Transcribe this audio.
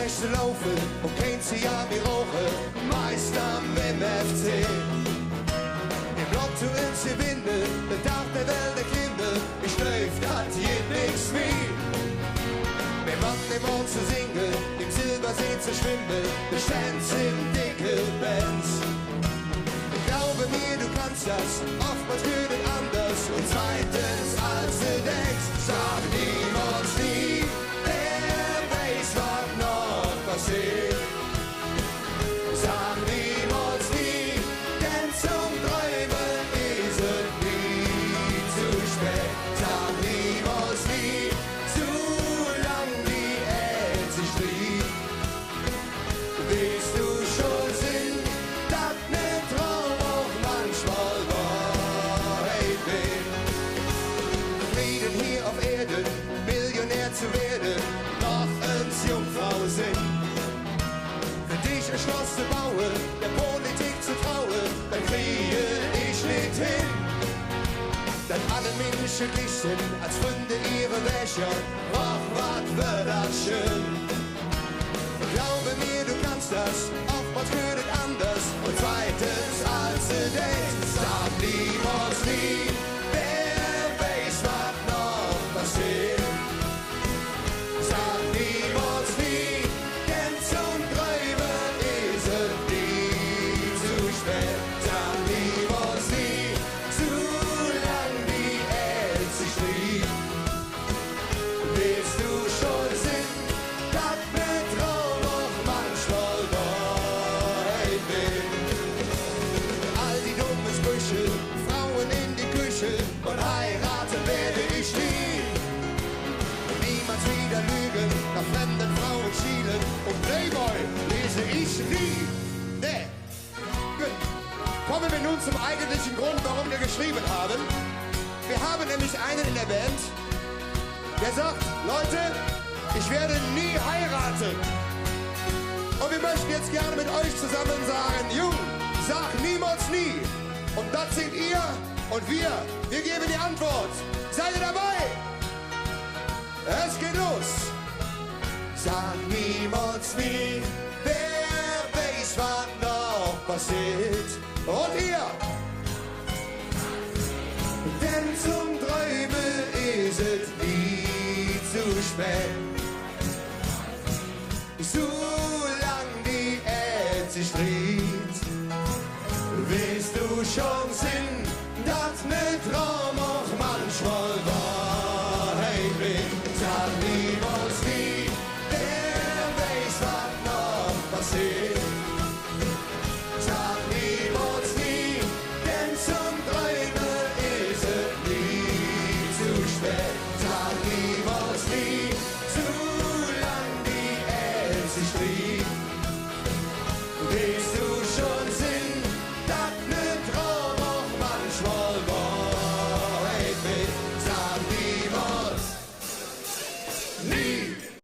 Nächte laufen und kein Jahr wie rauche, meist am MFC. Im Lotto ins Gewinde, der Tag der Welt der Kinder, ich läuft, hat je nix mehr. Wir machen im Mond zu singen, im Silbersee zu schwimmen, wir stehen in dicke Bands. Ich glaube mir, du kannst das, oftmals wird es anders und zweitens als du denkst, sag niemals nie, wer weiß, was noch passiert. Sag niemals nie, denn zum Träumen ist es nie zu spät. Sag niemals nie, zu lang die Welt sich dreht. Willst du schon Sinn, dass ne Traum auch manchmal Wahrheit will? Frieden hier auf Erden, Millionär zu werden, noch ins Jungfrau sind. Für dich ein Schloss zu bauen, der Politik zu trauen, dann kriege ich nicht hin. Dass alle Menschen gleich sind, als Funde ihre Wäscher, ach, was wird das schön. Glaube mir, du kannst das, oftmals wird es anders und zweitens als du denkst, sag niemals nie, wer weiß, was noch passiert. Sag niemals nie, denn zum Träumen ist es nie zu spät. Sag niemals nie, zu lang die Welt sich dreht. Willst du schon Sinn, dass mit Traum auch manchmal Wahrheit will? All die dummen Sprüche, Frauen in die Küche und heiraten werde ich nie. Niemals wieder lügen, nach fremden Frauen schielen und Playboy lese ich nie. Nee. Gut. Kommen wir nun zum eigentlichen Grund, warum wir geschrieben haben. Wir haben nämlich einen in der Band, der sagt, Leute, ich werde nie heiraten. Und wir möchten jetzt gerne mit euch zusammen sagen, Jung, sag niemals nie. Und das seht ihr und wir geben die Antwort. Seid ihr dabei? Es geht los. Sag niemals nie, wer weiß, was noch passiert. Und ihr? Denn zum Träumen ist es nie zu spät.